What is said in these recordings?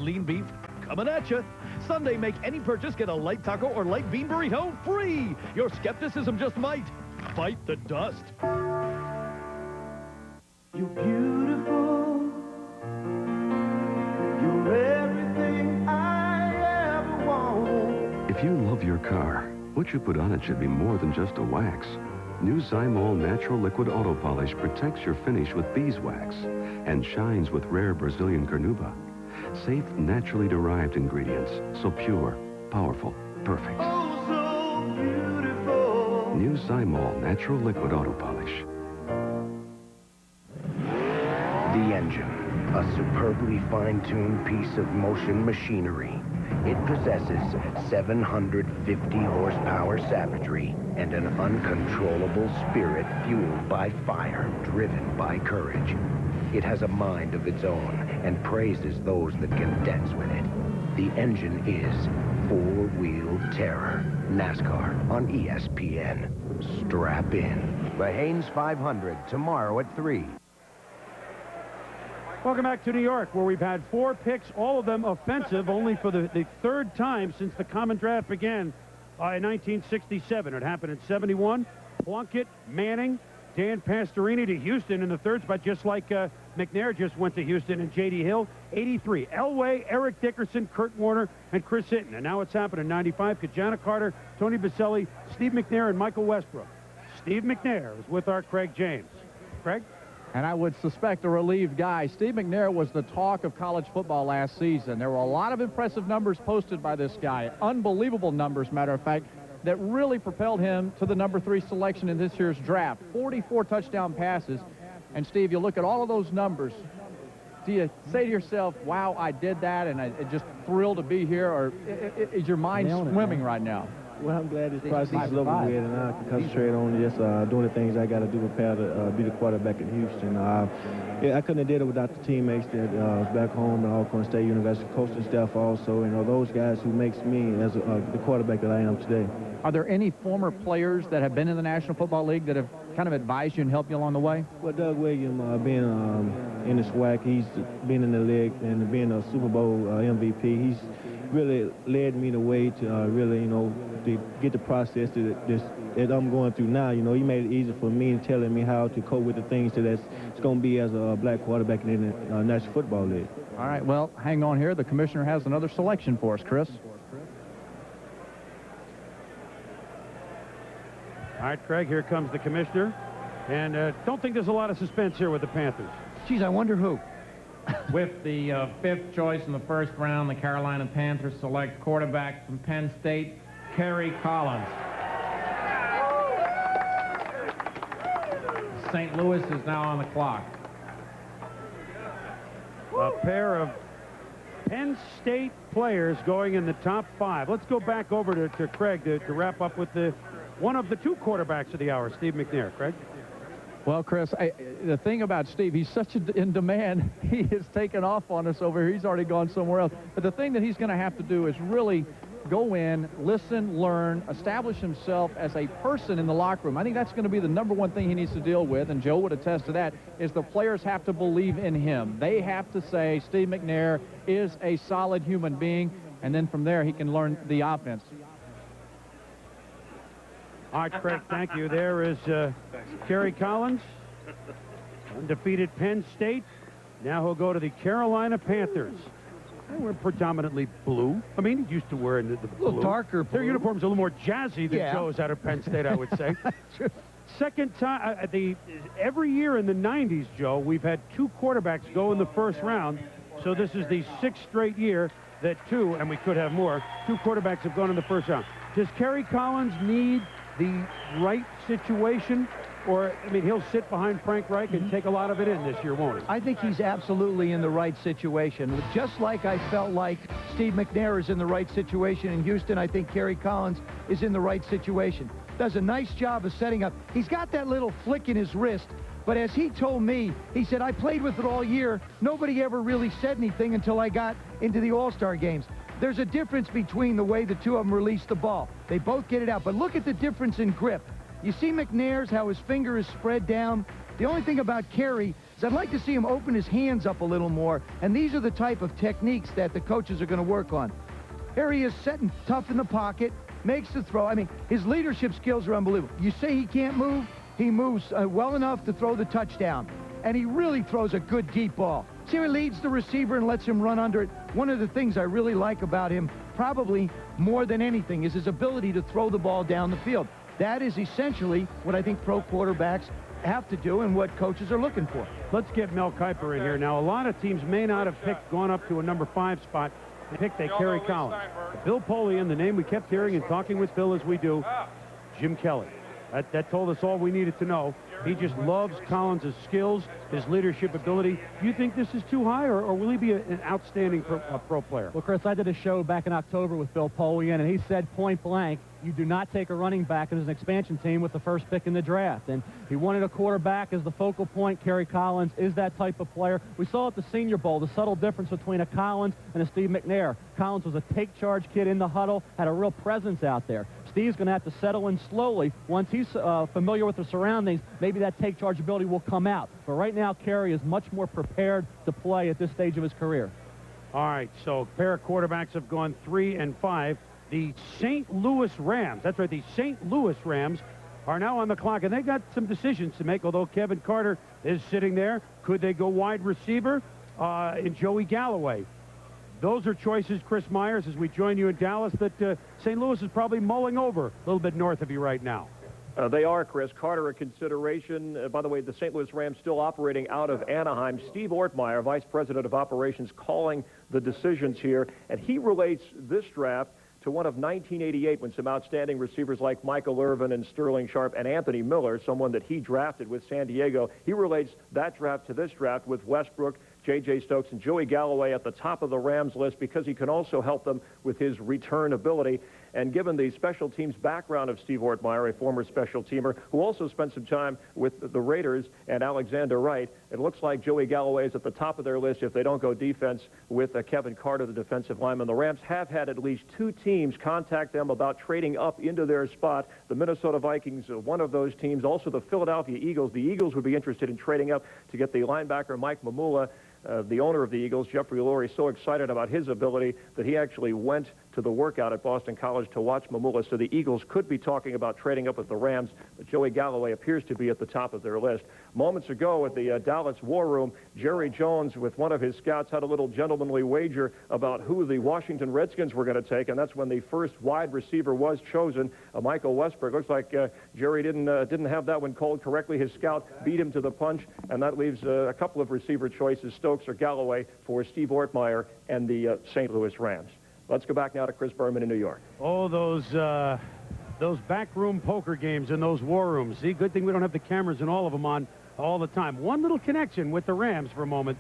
Lean beef coming at you. Sunday, make any purchase, get a light taco or light bean burrito free. Your skepticism just might bite the dust. You're beautiful. You're everything I ever wanted. If you love your car, what you put on it should be more than just a wax. New Zymol Natural Liquid Auto Polish protects your finish with beeswax and shines with rare Brazilian carnauba. Safe, naturally derived ingredients, so pure, powerful, perfect. Oh, so beautiful. New Zymol Natural Liquid Auto Polish. The engine, a superbly fine-tuned piece of motion machinery. It possesses 750 horsepower savagery and an uncontrollable spirit fueled by fire, driven by courage. It has a mind of its own and praises those that can dance with it. The engine is four-wheel terror. NASCAR on ESPN. Strap in. The Haynes 500 tomorrow at 3. Welcome back to New York, where we've had 4 picks, all of them offensive, only for the third time since the common draft began in 1967. It happened in 71. Plunkett, Manning, Dan Pastorini to Houston in the third spot, just like McNair just went to Houston, and J.D. Hill. 83, Elway, Eric Dickerson, Kurt Warner, and Chris Hinton. And now it's happened in 95. Ki-Jana Carter, Tony Baselli, Steve McNair, and Michael Westbrook. Steve McNair is with our Craig James. Craig? And I would suspect a relieved guy. Steve McNair was the talk of college football last season. There were a lot of impressive numbers posted by this guy. Unbelievable numbers, matter of fact, that really propelled him to the number 3 selection in this year's draft. 44 touchdown passes. And, Steve, you look at all of those numbers. Do you say to yourself, wow, I did that, and I just thrilled to be here? Or is your mind swimming right now? Well, I'm glad this process is over with, and I can concentrate on just doing the things I got to do to prepare to be the quarterback in Houston. I couldn't have did it without the teammates that back home at Alcorn State University, coaching staff also, and those guys who makes me as the quarterback that I am today. Are there any former players that have been in the National Football League that have kind of advised you and helped you along the way? Well, Doug Williams, being in the SWAC, he's been in the league and being a Super Bowl MVP, he's really led me the way to really, to get the process that I'm going through now. He made it easy for me and telling me how to cope with the things that it's going to be as a black quarterback in the National Football League. All right, well, hang on here. The commissioner has another selection for us, Chris. All right, Craig, here comes the commissioner. And don't think there's a lot of suspense here with the Panthers. Geez, I wonder who. With the 5th choice in the first round, the Carolina Panthers select quarterback from Penn State, Kerry Collins. St. Louis is now on the clock. A pair of Penn State players going in the top 5. Let's go back over to Craig to wrap up with one of the 2 quarterbacks of the hour, Steve McNair. Craig? Well, Chris, the thing about Steve, he's such in demand. He has taken off on us over here. He's already gone somewhere else. But the thing that he's going to have to do is really go in, listen, learn, establish himself as a person in the locker room. I think that's going to be the number 1 thing he needs to deal with, and Joe would attest to that, is the players have to believe in him. They have to say Steve McNair is a solid human being, and then from there he can learn the offense. All right, Craig, thank you. There is Kerry Collins, undefeated Penn State. Now he'll go to the Carolina Panthers. They were predominantly blue. I mean, he used to wear the blue. A little darker blue. Their uniform's a little more jazzy than Joe's out of Penn State, I would say. Second time, every year in the 90s, Joe, we've had 2 quarterbacks go in the first round. So this is the 6th straight year that 2, and we could have more, 2 quarterbacks have gone in the first round. Does Kerry Collins need the right situation? Or, I mean, he'll sit behind Frank Reich and take a lot of it in this year, won't he? I think he's absolutely in the right situation. Just like I felt like Steve McNair is in the right situation in Houston, I think Kerry Collins is in the right situation. Does a nice job of setting up. He's got that little flick in his wrist, but as he told me, he said, I played with it all year. Nobody ever really said anything until I got into the All-Star games. There's a difference between the way the 2 of them release the ball. They both get it out, but look at the difference in grip. You see McNair's, how his finger is spread down. The only thing about Kerry, is I'd like to see him open his hands up a little more, and these are the type of techniques that the coaches are going to work on. Here he is sitting tough in the pocket, makes the throw. I mean, his leadership skills are unbelievable. You say he can't move, he moves well enough to throw the touchdown, and he really throws a good deep ball. See how he leads the receiver and lets him run under it? One of the things I really like about him, probably more than anything, is his ability to throw the ball down the field. That is essentially what I think pro quarterbacks have to do and what coaches are looking for. Let's get Mel Kiper in here. Now, a lot of teams may not have gone up to a number 5 spot. They picked Kerry Collins. Bill Polian, the name we kept hearing and talking with Bill as we do, Jim Kelly. That told us all we needed to know. He just loves Collins' skills, his leadership ability. Do you think this is too high, or will he be an outstanding pro player? Well, Chris, I did a show back in October with Bill Polian, and he said point blank, you do not take a running back as an expansion team with the first pick in the draft. And he wanted a quarterback as the focal point. Kerry Collins is that type of player. We saw at the Senior Bowl the subtle difference between a Collins and a Steve McNair. Collins was a take-charge kid in the huddle, had a real presence out there. Steve's going to have to settle in slowly. Once he's familiar with the surroundings, maybe that take-charge ability will come out. But right now, Kerry is much more prepared to play at this stage of his career. All right, so a pair of quarterbacks have gone 3 and 5. The St. Louis Rams, that's right, the St. Louis Rams are now on the clock, and they got some decisions to make, although Kevin Carter is sitting there. Could they go wide receiver in Joey Galloway? Those are choices, Chris Myers, as we join you in Dallas, that St. Louis is probably mulling over a little bit north of you right now. They are, Chris. Carter a consideration. By the way, the St. Louis Rams still operating out of Anaheim. Steve Ortmeyer, Vice President of Operations, calling the decisions here, and he relates this draft to one of 1988 when some outstanding receivers like Michael Irvin and Sterling Sharp and Anthony Miller, someone that he drafted with San Diego. He relates that draft to this draft with Westbrook, J.J. Stokes, and Joey Galloway at the top of the Rams list because he can also help them with his return ability. And given the special teams background of Steve Ortmeyer, a former special teamer who also spent some time with the Raiders and Alexander Wright, it looks like Joey Galloway is at the top of their list if they don't go defense with Kevin Carter, the defensive lineman. The Rams have had at least 2 teams contact them about trading up into their spot. The Minnesota Vikings, one of those teams, also the Philadelphia Eagles. The Eagles would be interested in trading up to get the linebacker Mike Mamula. The owner of the Eagles, Jeffrey Lurie, so excited about his ability that he actually went to the workout at Boston College to watch Mamula. So the Eagles could be talking about trading up with the Rams, but Joey Galloway appears to be at the top of their list. Moments ago at the Dallas War Room, Jerry Jones, with one of his scouts, had a little gentlemanly wager about who the Washington Redskins were going to take, and that's when the first wide receiver was chosen, Michael Westbrook. Looks like Jerry didn't have that one called correctly. His scout beat him to the punch, and that leaves a couple of receiver choices, Stokes or Galloway, for Steve Ortmeyer and the St. Louis Rams. Let's go back now to Chris Berman in New York. Oh, those backroom poker games in those war rooms. See, good thing we don't have the cameras in all of them on all the time. One little connection with the Rams for a moment.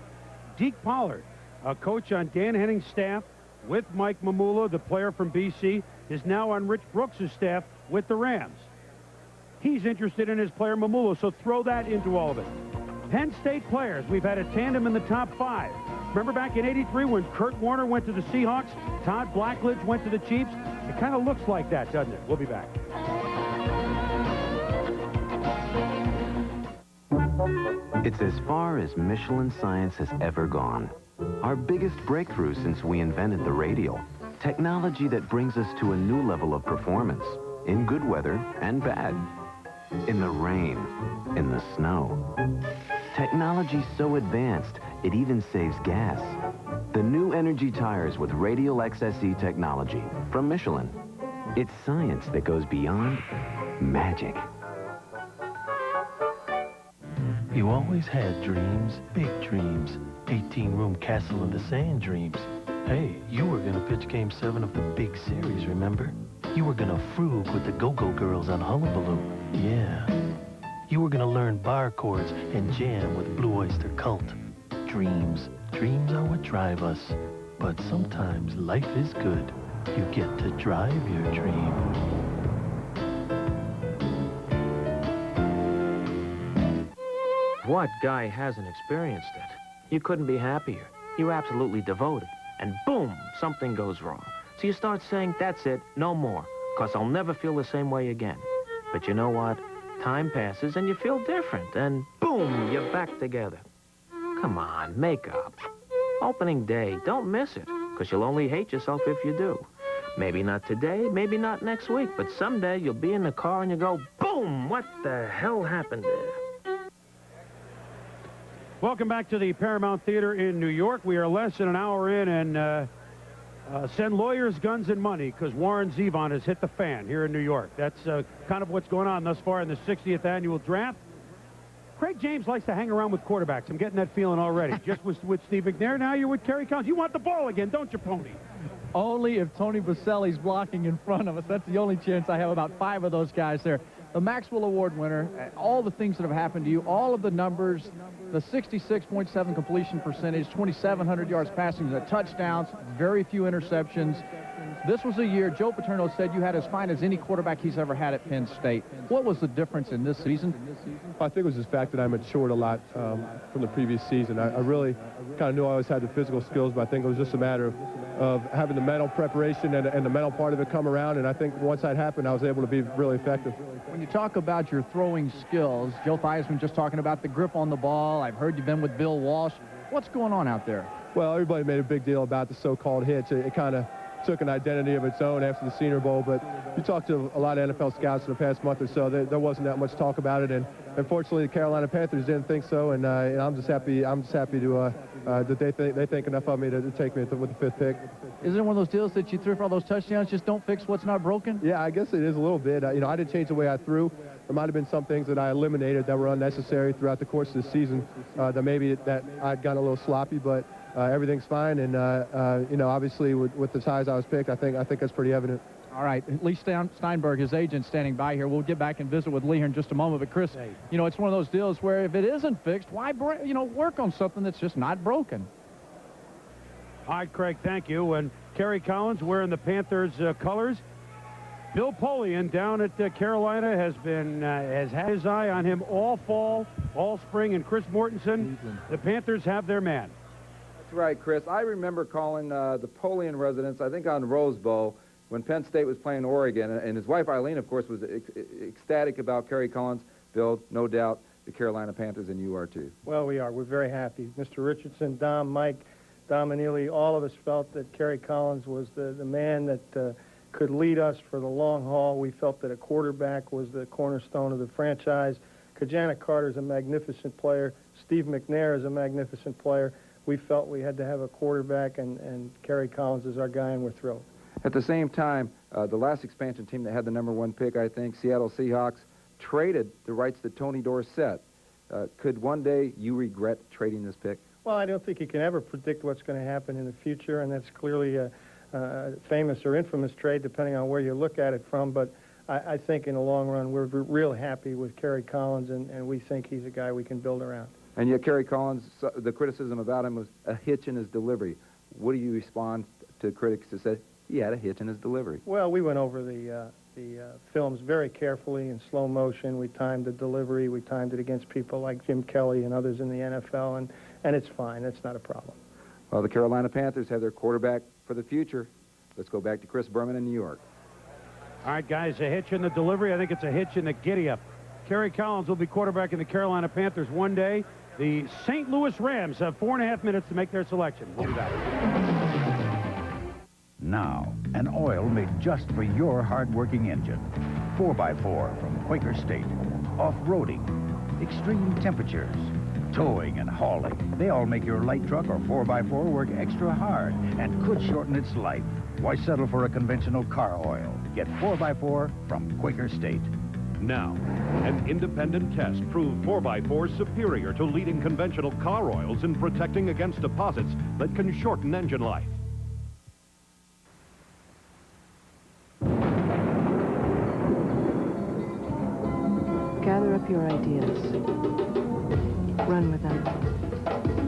Deke Pollard, a coach on Dan Henning's staff with Mike Mamula, the player from BC, is now on Rich Brooks' staff with the Rams. He's interested in his player Mamula, so throw that into all of it. Penn State players, we've had a tandem in the top 5. Remember back in '83 when Kurt Warner went to the Seahawks, Todd Blackledge went to the Chiefs? It kind of looks like that, doesn't it? We'll be back. It's as far as Michelin science has ever gone. Our biggest breakthrough since we invented the radial. Technology that brings us to a new level of performance, in good weather and bad. In the rain, in the snow. Technology so advanced, it even saves gas. The new energy tires with Radial XSE technology from Michelin. It's science that goes beyond magic. You always had dreams, big dreams, 18-room castle in the sand dreams. Hey, you were gonna pitch Game 7 of the big series, remember? You were gonna frug with the Go-Go Girls on Hullabaloo. Yeah. You were gonna learn bar chords and jam with Blue Oyster Cult. Dreams. Dreams are what drive us. But sometimes life is good. You get to drive your dream. What guy hasn't experienced it? You couldn't be happier. You're absolutely devoted. And boom, something goes wrong. So you start saying, that's it, no more, because I'll never feel the same way again. But you know what? Time passes and you feel different, and boom, you're back together. Come on, make up. Opening day, don't miss it, because you'll only hate yourself if you do. Maybe not today, maybe not next week, but someday you'll be in the car and you go, boom, what the hell happened there? Welcome back to the Paramount Theater in New York. We are less than an hour in, and send lawyers, guns, and money, because Warren Zevon has hit the fan here in New York. That's kind of what's going on thus far in the 60th annual draft. Craig James likes to hang around with quarterbacks. I'm getting that feeling already. Just with Steve McNair, now you're with Kerry Collins. You want the ball again, don't you, Pony? Only if Tony Baselli's blocking in front of us. That's the only chance I have. About 5 of those guys there. The Maxwell Award winner, all the things that have happened to you, all of the numbers, the 66.7 completion percentage, 2,700 yards passing, the touchdowns, very few interceptions. This was a year, Joe Paterno said you had as fine as any quarterback he's ever had at Penn State. What was the difference in this season? I think it was the fact that I matured a lot from the previous season. I really kind of knew I always had the physical skills, but I think it was just a matter of having the mental preparation and the mental part of it come around, and I think once that happened, I was able to be really effective. When you talk about your throwing skills, Joe Theismann just talking about the grip on the ball. I've heard you've been with Bill Walsh. What's going on out there? Well, everybody made a big deal about the so-called hitch. It kind of took an identity of its own after the Senior Bowl, but you talk to a lot of NFL scouts in the past month or so, there wasn't that much talk about it, and unfortunately the Carolina Panthers didn't think so, and I'm just happy to that they think enough of me to take me with the 5th pick. Is it one of those deals that you threw for all those touchdowns, just don't fix what's not broken? Yeah, I guess it is a little bit. I didn't change the way I threw. There might have been some things that I eliminated that were unnecessary throughout the course of the season, that maybe that I'd gotten a little sloppy, but everything's fine, and obviously with the size I was picked, I think that's pretty evident. All right, Lee Steinberg, his agent, standing by here. We'll get back and visit with Lee here in just a moment. But Chris, it's one of those deals where if it isn't fixed, why work on something that's just not broken? All right, Craig, thank you. And Kerry Collins wearing the Panthers colors. Bill Polian down at Carolina has had his eye on him all fall, all spring, and Chris Mortensen. The Panthers have their man. That's right, Chris. I remember calling the Polian residence, I think on Rose Bowl, when Penn State was playing Oregon, and his wife Eileen, of course, was ecstatic about Kerry Collins. Bill, no doubt, the Carolina Panthers, and you are too. Well, we are. We're very happy. Mr. Richardson, Dom, Mike, Dom and Ely, all of us felt that Kerry Collins was the man that could lead us for the long haul. We felt that a quarterback was the cornerstone of the franchise. Ki-Jana Carter is a magnificent player. Steve McNair is a magnificent player. We felt we had to have a quarterback, and Kerry Collins is our guy, and we're thrilled. At the same time, the last expansion team that had the #1 pick, I think, Seattle Seahawks, traded the rights to Tony Dorsett. Could one day you regret trading this pick? Well, I don't think you can ever predict what's going to happen in the future, and that's clearly a famous or infamous trade, depending on where you look at it from. But I think in the long run, we're real happy with Kerry Collins, and we think he's a guy we can build around. And yet Kerry Collins, the criticism about him was a hitch in his delivery. What do you respond to critics who said he had a hitch in his delivery? Well, we went over the films very carefully in slow motion. We timed the delivery. We timed it against people like Jim Kelly and others in the NFL, and it's fine. It's not a problem. Well, the Carolina Panthers have their quarterback for the future. Let's go back to Chris Berman in New York. All right, guys, a hitch in the delivery. I think it's a hitch in the giddy-up. Kerry Collins will be quarterback in the Carolina Panthers one day. The St. Louis Rams have 4.5 minutes to make their selection. We'll be back. Now, an oil made just for your hard-working engine. 4x4 from Quaker State. Off-roading, extreme temperatures, towing and hauling. They all make your light truck or 4x4 work extra hard and could shorten its life. Why settle for a conventional car oil? Get 4x4 from Quaker State. Now, an independent test proved 4x4 superior to leading conventional car oils in protecting against deposits that can shorten engine life. Gather up your ideas. Run with them.